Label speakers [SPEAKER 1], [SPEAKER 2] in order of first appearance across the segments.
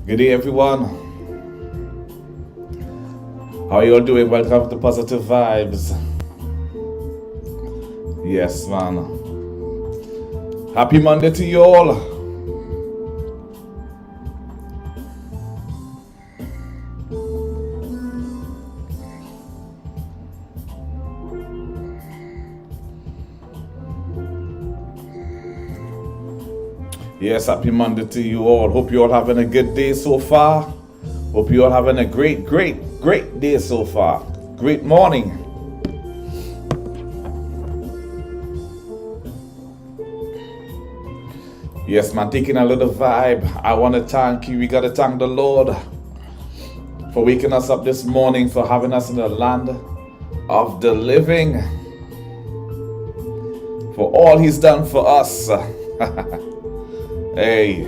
[SPEAKER 1] Good day, everyone. How are you all doing? Welcome to Positive Vibes. Yes, man. Happy Monday to you all. Yes, happy Monday to you all. Hope you all having a good day so far. Hope you all having a great day so far. Great morning. Yes, man, taking a little vibe. I want to thank you. We got to thank the Lord for waking us up this morning, for having us in the land of the living, for all He's done for us. Hey,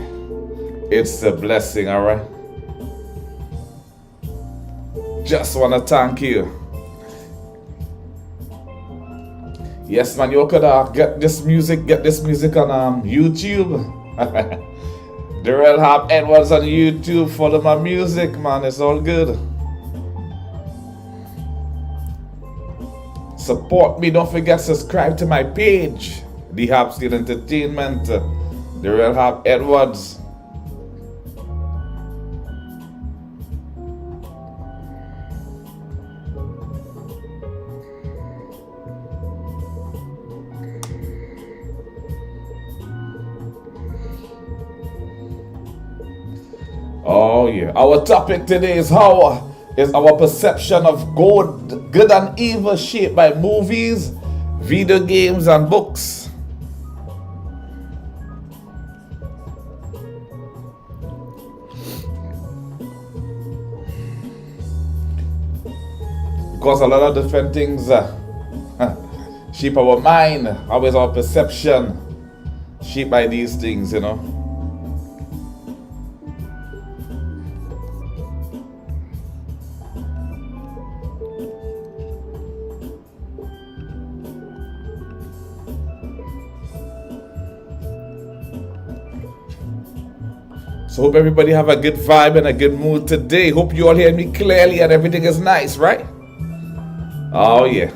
[SPEAKER 1] it's a blessing, all right? Just want to thank you. Yes, man, you could get this music on YouTube. Darrell Harp Edwards on YouTube. Follow my music, man. It's all good. Support me. Don't forget subscribe to my page, The Harp Steel Entertainment. Darrell Harp Edwards. Oh yeah. Our topic today is how is our perception of good and evil shaped by movies, video games, and books. Because a lot of different things shape our mind. How is our perception shaped by these things, you know? So hope everybody have a good vibe and a good mood today. Hope you all hear me clearly and everything is nice, right? Oh yeah.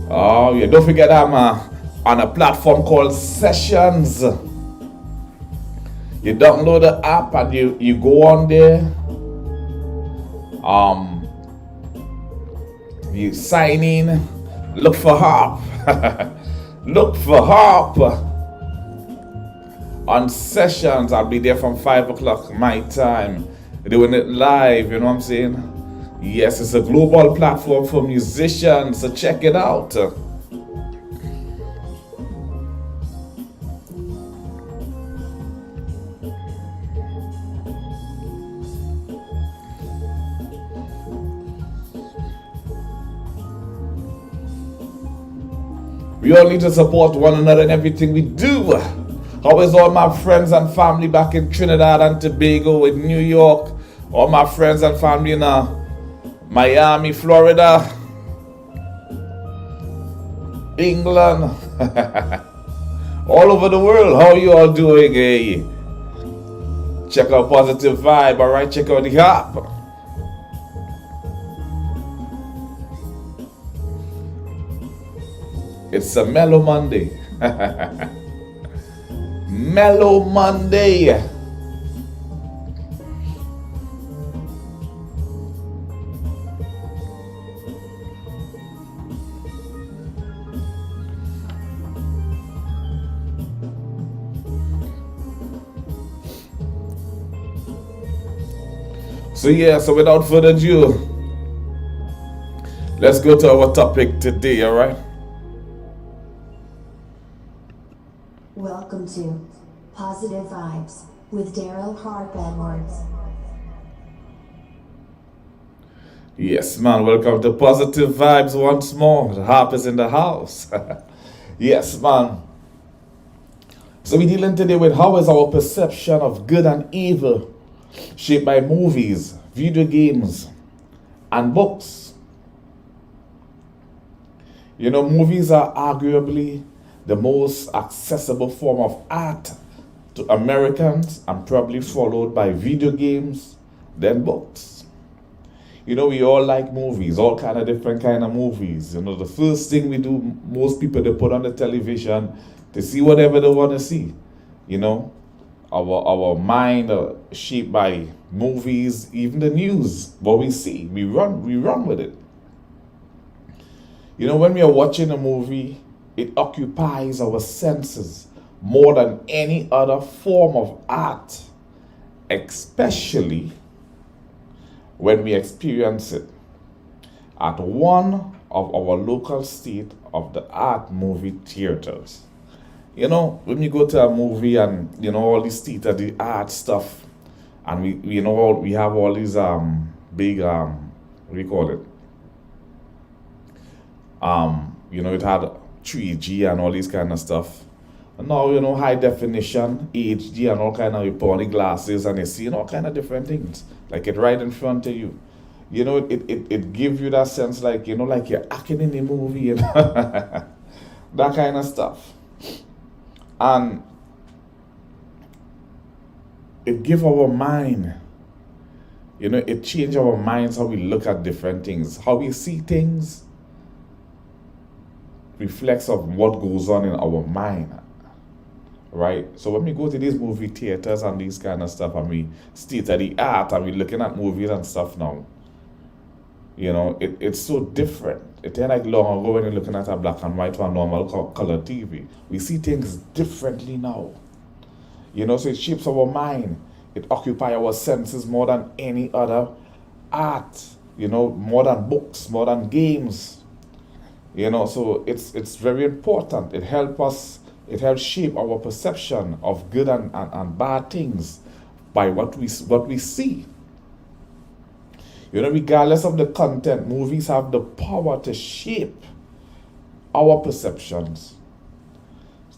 [SPEAKER 1] Oh yeah. Don't forget I'm on a platform called Sessions. You download the app and you go on there. You sign in, look for Harp. Look for Harp on Sessions. I'll be there from 5 o'clock my time, doing it live, you know what I'm saying? Yes, it's a global platform for musicians, so check it out. We all need to support one another in everything we do. How is all my friends and family back in Trinidad and Tobago, in New York? All my friends and family in Miami, Florida, England, all over the world. How you all doing? Hey, check out Positive Vibe, all right? Check out the Harp. It's a Mellow Monday. Mellow Monday. So without further ado, let's go to our topic today, all right?
[SPEAKER 2] Welcome to Positive Vibes with Darrell Harp Edwards.
[SPEAKER 1] Yes, man. Welcome to Positive Vibes once more. The harp is in the house. Yes, man. So we're dealing today with how is our perception of good and evil shaped by movies, video games, and books. You know, movies are arguably the most accessible form of art to Americans and probably followed by video games, then books. You know, we all like movies, all kind of different kind of movies. You know, the first thing we do, most people they put on the television to see whatever they want to see. You know, our mind are shaped by movies, even the news. What we see, we run with it. You know, when we are watching a movie, it occupies our senses more than any other form of art, especially when we experience it at one of our local state of the art movie theaters. You know, when you go to a movie and you know all these state of the art stuff, and we have all these big what do you call it? It had 3G and all these kind of stuff. And now, high definition, HD and all kind of, you put on the glasses and you see all kind of different things. Like it right in front of you. It gives you that sense like, like you're acting in the movie, that kind of stuff. And it gives our mind, it changes our minds how we look at different things, how we see things reflects of what goes on in our mind, right? So when we go to these movie theaters and these kind of stuff, and we state of the art, and we looking at movies and stuff now, it's so different. It ain't like long ago when you're looking at a black and white or normal color TV. We see things differently now. So it shapes our mind. It occupies our senses more than any other art, more than books, more than games. So it's very important. It helps shape our perception of good and bad things by what we see. Regardless of the content, movies have the power to shape our perceptions,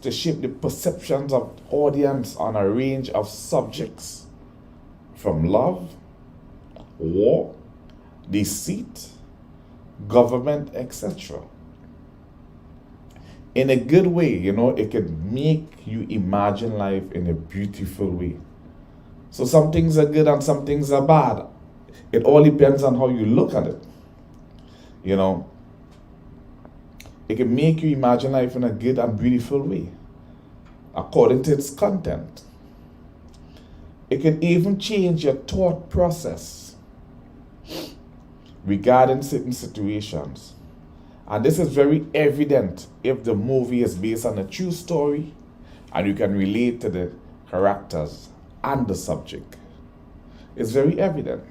[SPEAKER 1] to shape the perceptions of audience on a range of subjects, from love, war, deceit, government, etc. In a good way, it can make you imagine life in a beautiful way. So some things are good and some things are bad. It all depends on how you look at it. It can make you imagine life in a good and beautiful way, according to its content. It can even change your thought process regarding certain situations. And this is very evident if the movie is based on a true story and you can relate to the characters and the subject. It's very evident.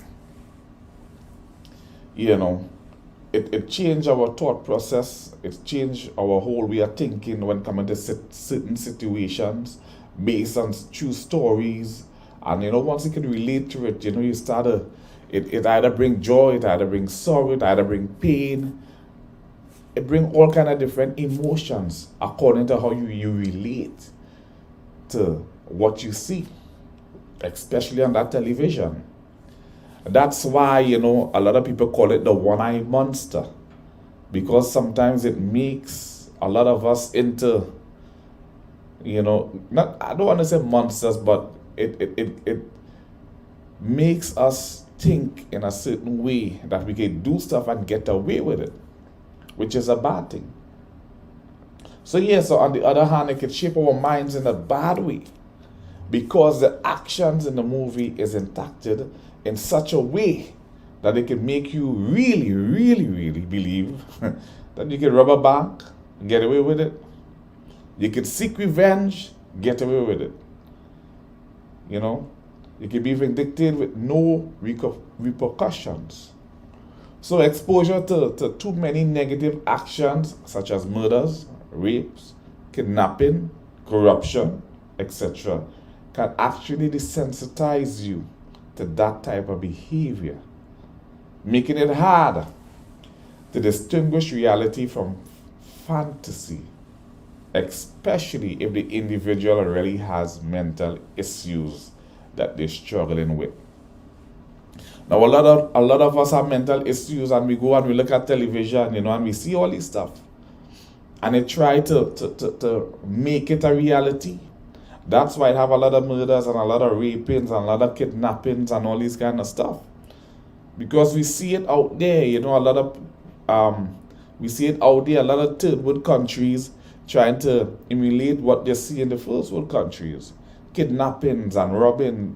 [SPEAKER 1] It changed our thought process. It changed our whole way of thinking when coming to certain situations based on true stories. And once you can relate to it, you start to, it either bring joy, it either bring sorrow, it either bring pain. It bring all kind of different emotions according to how you relate to what you see, especially on that television. That's why, a lot of people call it the one-eyed monster, because sometimes it makes a lot of us into, not, I don't want to say monsters, but it makes us think in a certain way that we can do stuff and get away with it, which is a bad thing. So on the other hand, it can shape our minds in a bad way, because the actions in the movie is enacted in such a way that it can make you really, really, really believe that you can rob a bank, get away with it. You can seek revenge, get away with it. You can be vindictive with no repercussions. So exposure to too many negative actions such as murders, rapes, kidnapping, corruption, etc. can actually desensitize you to that type of behavior. making it hard to distinguish reality from fantasy, especially if the individual really has mental issues that they're struggling with. Now, a lot of us have mental issues, and we go and we look at television, and we see all this stuff, and they try to make it a reality. That's why I have a lot of murders and a lot of rapings and a lot of kidnappings and all this kind of stuff, because we see it out there. A lot of we see it out there. A lot of third world countries trying to emulate what they see in the first world countries, kidnappings and robbing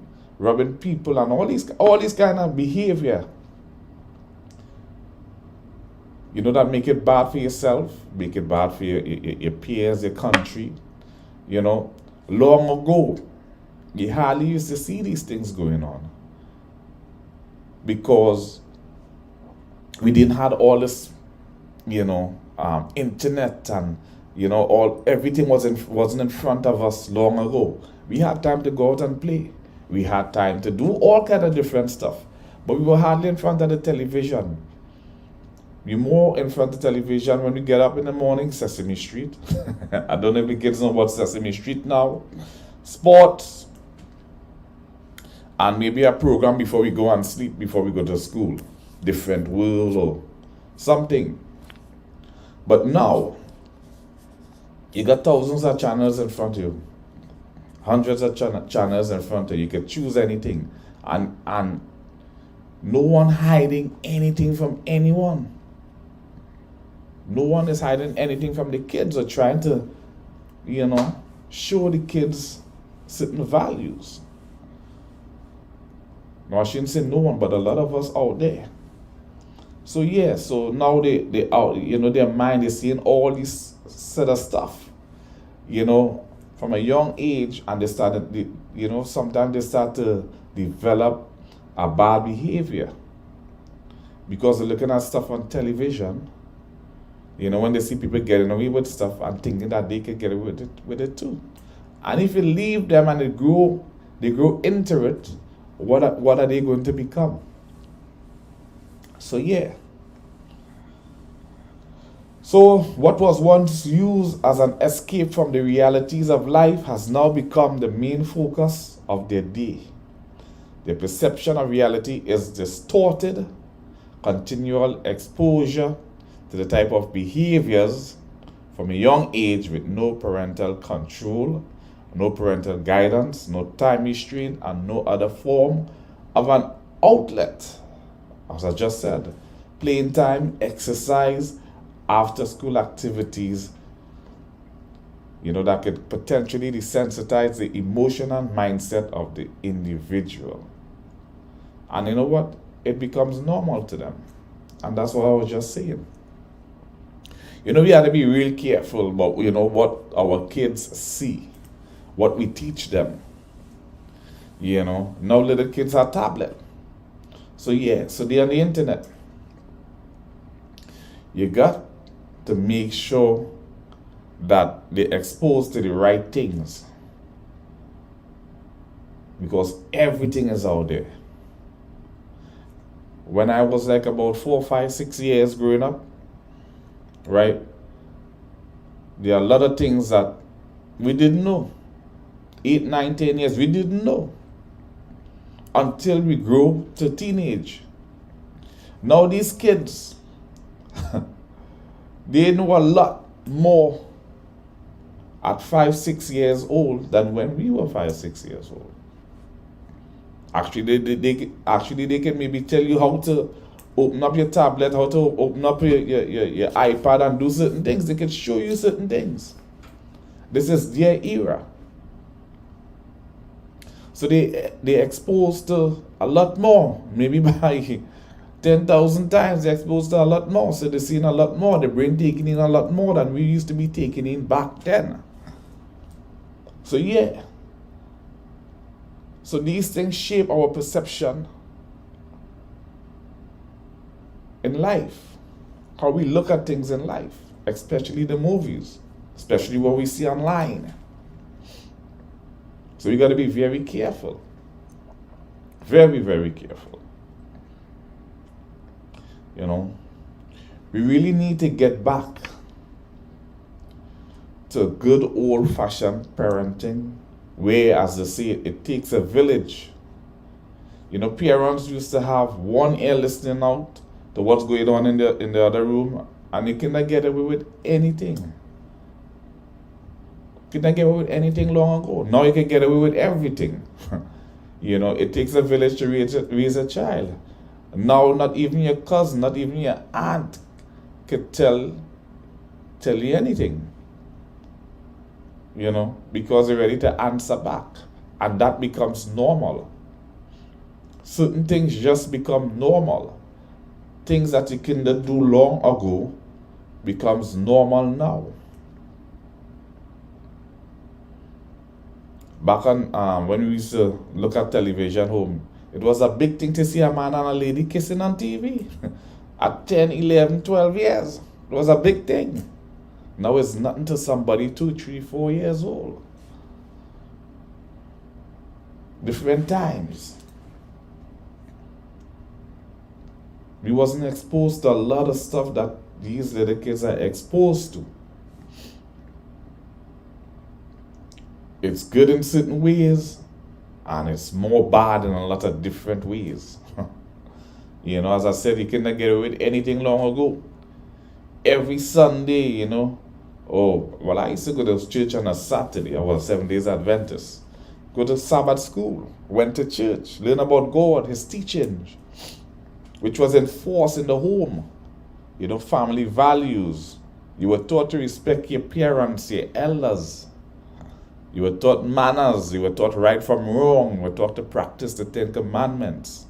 [SPEAKER 1] people and all these kind of behavior. That make it bad for yourself, make it bad for your peers, your country. Long ago, you hardly used to see these things going on because we didn't have all this, internet, and everything wasn't in front of us long ago. We had time to go out and play. We had time to do all kind of different stuff, but we were hardly in front of the television. We're more in front of the television when we get up in the morning. Sesame Street. I don't know if the kids know about Sesame Street now. Sports. And maybe a program before we go and sleep, before we go to school. Different World or something. But now, you got thousands of channels in front of you. Hundreds of channels in front of you. You can choose anything. And no one hiding anything from anyone. No one is hiding anything from the kids or trying to, show the kids certain values. No, I shouldn't say no one, but a lot of us out there. So now they out, their mind is seeing all this set of stuff, from a young age, and sometimes they start to develop a bad behavior because they're looking at stuff on television. When they see people getting away with stuff and thinking that they can get away with it too. And if you leave them and they grow into it, what are they going to become? So what was once used as an escape from the realities of life has now become the main focus of their day. Their perception of reality is distorted. Continual exposure to the type of behaviors from a young age with no parental control, no parental guidance, no time restraint, and no other form of an outlet. As I just said, playing time, exercise, after school activities, that could potentially desensitize the emotional mindset of the individual. And you know what? It becomes normal to them. And that's what I was just saying. We have to be real careful about, what our kids see, what we teach them. Now little kids have tablet. So they're on the internet. You got to make sure that they're exposed to the right things, because everything is out there. When I was like about 4, 5, 6 years growing up, right, there are a lot of things that we didn't know. 8, 9, 10 years, we didn't know until we grew to teenage. Now these kids, they know a lot more at 5, 6 years old than when we were 5, 6 years old. Actually, they can maybe tell you how to open up your tablet, how to open up your iPad and do certain things. They can show you certain things. This is their era. So they're exposed to a lot more, maybe by 10,000 times they're exposed to a lot more. So they're seeing a lot more. The brain taking in a lot more than we used to be taking in back then. So So these things shape our perception in life. How we look at things in life, especially the movies, especially what we see online. So we got to be very careful. Very, very careful. You know, we really need to get back to good old-fashioned parenting, where, as they say, it takes a village. You know, parents used to have one ear listening out to what's going on in the other room, and you cannot get away with anything. Couldn't get away with anything long ago. Now you can get away with everything. You know, it takes a village to raise a child. Now, not even your cousin, not even your aunt could tell you anything. You know, because they're ready to answer back. And that becomes normal. Certain things just become normal. Things that you couldn't do long ago becomes normal now. Back on when we used to look at television home, it was a big thing to see a man and a lady kissing on TV. At 10, 11, 12 years. It was a big thing. Now it's nothing to somebody 2, 3, 4 years old. Different times. We wasn't exposed to a lot of stuff that these little kids are exposed to. It's good in certain ways, and it's more bad in a lot of different ways. You know, as I said, you cannot get away with anything long ago. Every Sunday, you know, I used to go to church on a Saturday. I was a 7 Days Adventist. Go to Sabbath school, went to church, learn about God, His teaching, which was enforced in the home. You know, family values. You were taught to respect your parents, your elders. You were taught manners. You were taught right from wrong. You were taught to practice the 10 Commandments.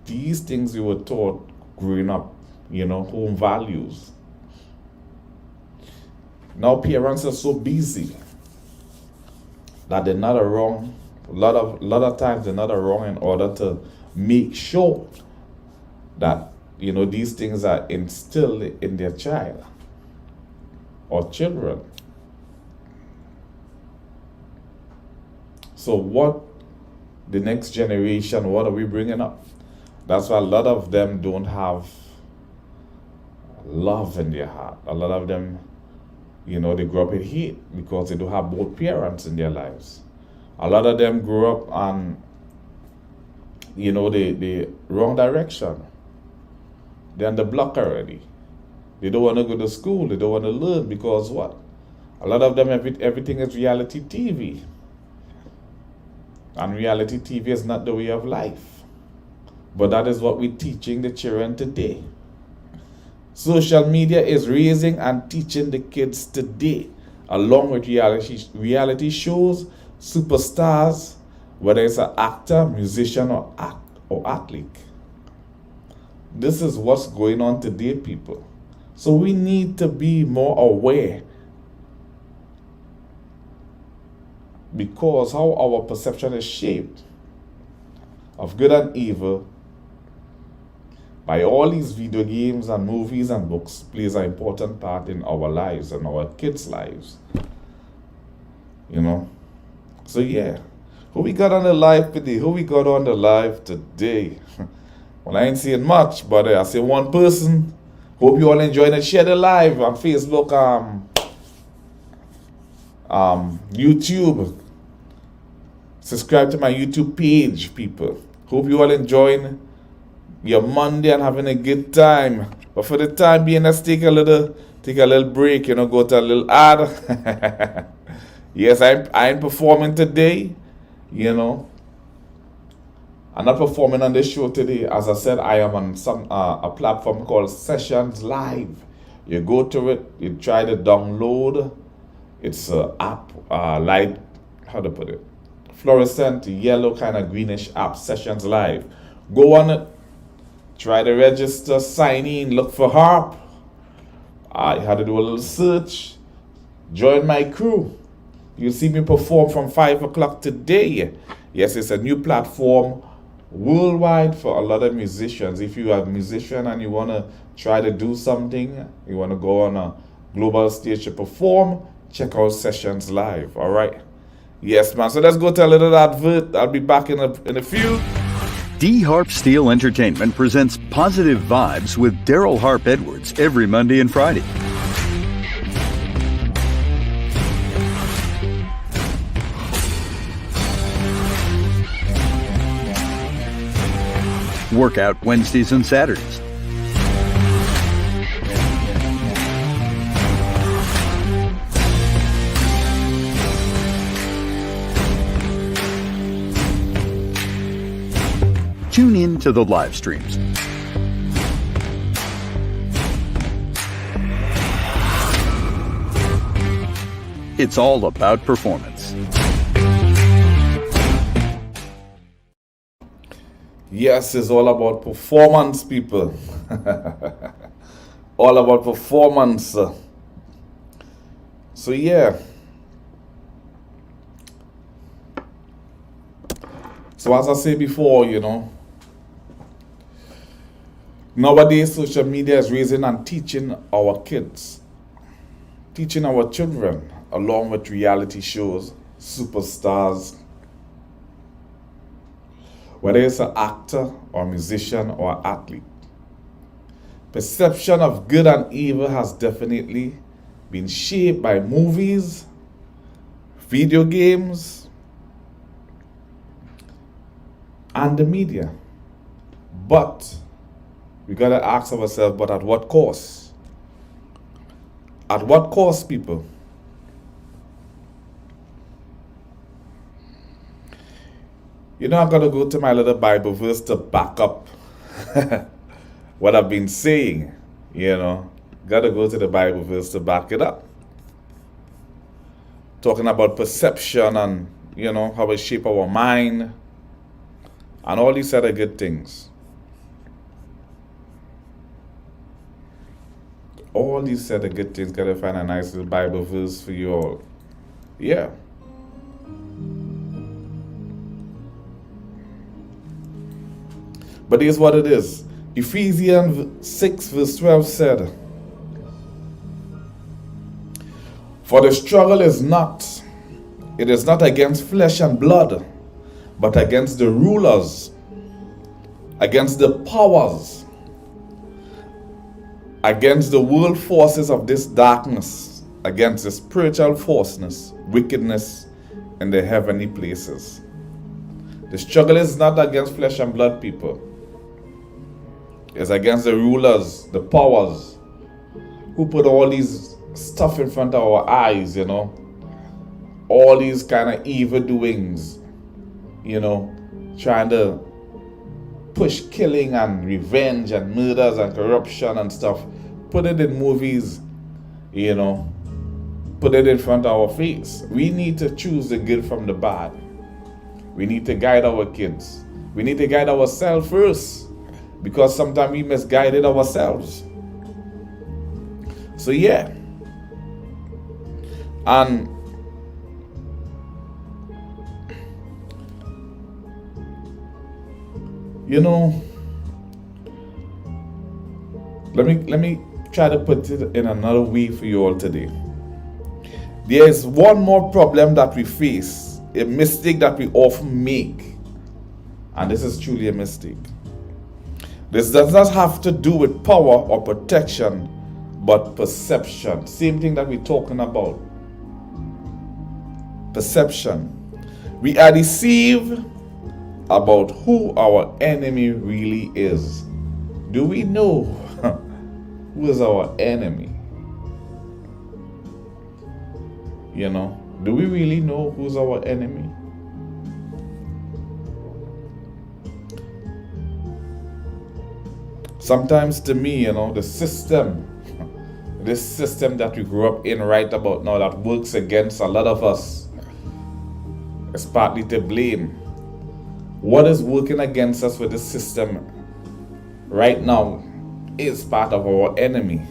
[SPEAKER 1] These things you were taught growing up, you know, home values. Now parents are so busy that they're not around. A lot of times they're not around in order to make sure that, you know, these things are instilled in their child or children. So what the next generation, what are we bringing up? That's why a lot of them don't have love in their heart. A lot of them, you know, they grow up with hate because they don't have both parents in their lives. A lot of them grow up on, you know, the wrong direction. They're on the block already. They don't want to go to school. They don't want to learn because what? A lot of them, everything is reality TV. And reality TV is not the way of life. But that is what we're teaching the children today. Social media is raising and teaching the kids today, along with reality shows, superstars, whether it's an actor, musician, or athlete. This is what's going on today, people. So we need to be more aware, because how our perception is shaped of good and evil by all these video games and movies and books plays an important part in our lives and our kids' lives. You know? So yeah. Who we got on the live today? Well, I ain't saying much, but I say one person. Hope you all enjoying it. Share the live on Facebook, YouTube. Subscribe to my YouTube page, people. Hope you all enjoying your Monday and having a good time. But for the time being, let's take a little break, you know, go to a little ad. Yes, I'm performing today, you know. I'm not performing on this show today. As I said, I am on a platform called Sessions Live. You go to it, you try to download. It's an app, light, how to put it, fluorescent, yellow, kind of greenish app, Sessions Live. Go on it, try to register, sign in, look for Harp. I had to do a little search. Join my crew. You'll see me perform from 5 o'clock today. Yes, it's a new platform worldwide for a lot of musicians. If you are a musician and you want to try to do something, you want to go on a global stage to perform, check out Sessions Live. All right. Yes, man. So let's go to a little advert. I'll be back in a few.
[SPEAKER 3] D Harp Steel Entertainment presents Positive Vibes with Daryl Harp Edwards every Monday and Friday. Workout Wednesdays and Saturdays. Tune in to the live streams. It's all about performance.
[SPEAKER 1] Yes, it's all about performance, people. All about performance. So yeah. So as I said before, nowadays social media is raising and teaching our kids, teaching our children, along with reality shows, superstars, whether it's an actor or musician or athlete. Perception of good and evil has definitely been shaped by movies, video games, and the media. But we gotta ask ourselves, but at what cost? At what cost, people? I'm gonna go to my little Bible verse to back up what I've been saying. Gotta go to the Bible verse to back it up. Talking about perception and how it shape our mind and all these other good things. All these other good things, gotta find a nice little Bible verse for you all. Yeah. But here's what it is. Ephesians 6 verse 12 said, "For the struggle is not against flesh and blood, but against the rulers, against the powers, against the world forces of this darkness, against the spiritual wickedness in the heavenly places." The struggle is not against flesh and blood, people. It's against the rulers, the powers, who put all these stuff in front of our eyes, all these kind of evil doings, trying to push killing and revenge and murders and corruption and stuff. Put it in movies, put it in front of our face. We need to choose the good from the bad. We need to guide our kids. We need to guide ourselves first, because sometimes we misguided ourselves. So yeah. And let me try to put it in another way for you all today. There is one more problem that we face, a mistake that we often make, and this is truly a mistake. This does not have to do with power or protection, but perception. Same thing that we're talking about. Perception. We are deceived about who our enemy really is. Do we know who is our enemy? Do we really know who's our enemy? Sometimes to me, this system that we grew up in right about now that works against a lot of us is partly to blame. What is working against us with this system right now is part of our enemy.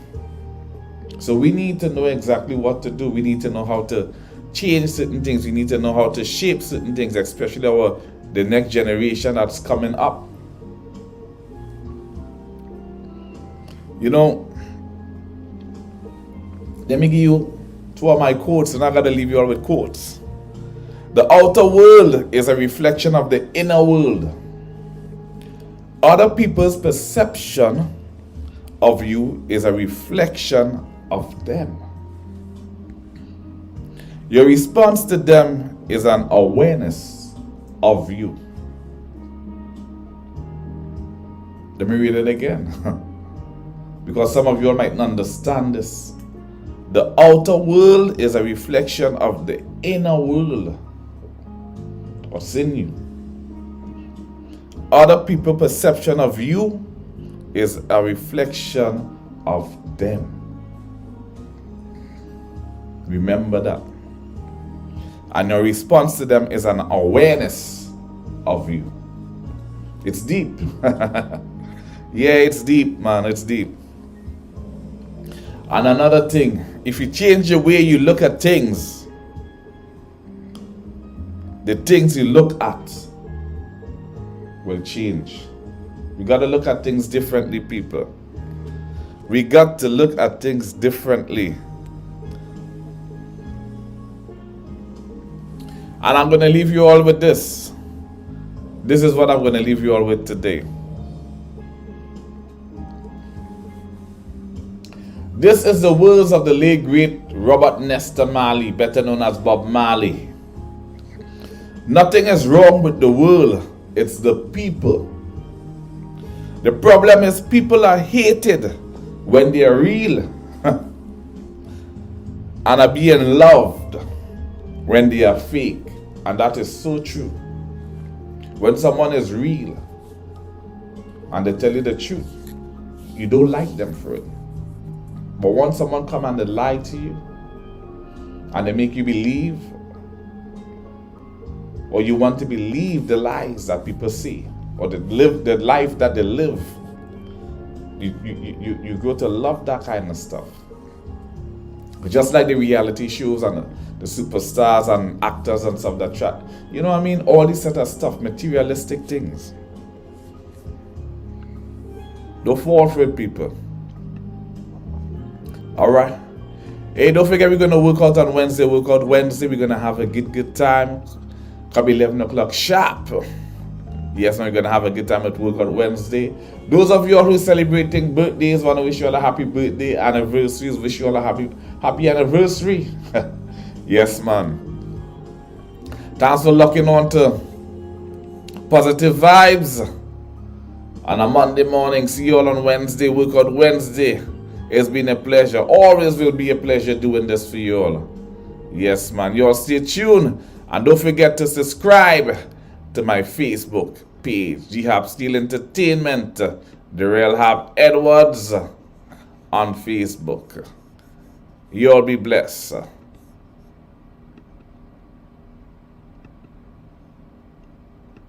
[SPEAKER 1] So we need to know exactly what to do. We need to know how to change certain things. We need to know how to shape certain things, especially the next generation that's coming up. Let me give you two of my quotes, and I gotta leave you all with quotes. The outer world is a reflection of the inner world. Other people's perception of you is a reflection of them. Your response to them is an awareness of you. Let me read it again. Because some of you all might not understand this. The outer world is a reflection of the inner world. What's in you? Other people's perception of you is a reflection of them. Remember that. And your response to them is an awareness of you. It's deep. Yeah, it's deep, man. It's deep. And another thing, if you change the way you look at things, the things you look at will change. We got to look at things differently, people. We got to look at things differently. And I'm going to leave you all with this. This is what I'm going to leave you all with today. This is the words of the late great Robert Nesta Marley, better known as Bob Marley. Nothing is wrong with the world, it's the people. The problem is people are hated when they are real and are being loved when they are fake. And that is so true. When someone is real and they tell you the truth, you don't like them for it. But once someone come and they lie to you and they make you believe, or you want to believe the lies that people say, or they live the life that they live, you grow to love that kind of stuff. But just like the reality shows and the superstars and actors and stuff that try, you know what I mean? All this set of stuff, materialistic things. Don't fall for it, people. Alright. Hey, don't forget we're going to work out on Wednesday. We're going to have a good time. Come 11 o'clock sharp. Yes, we're going to have a good time at work on Wednesday. Those of you all who are celebrating birthdays, want to wish you all a happy birthday. Anniversaries, wish you all a happy anniversary. Yes, man. Thanks for locking on to Positive Vibes on a Monday morning. See you all on Wednesday. Work on Wednesday. It's been a pleasure. Always will be a pleasure doing this for you all. Yes, man. You all stay tuned. And don't forget to subscribe to my Facebook page, G-Hop Steel Entertainment, The Real Hop Edwards on Facebook. You all be blessed.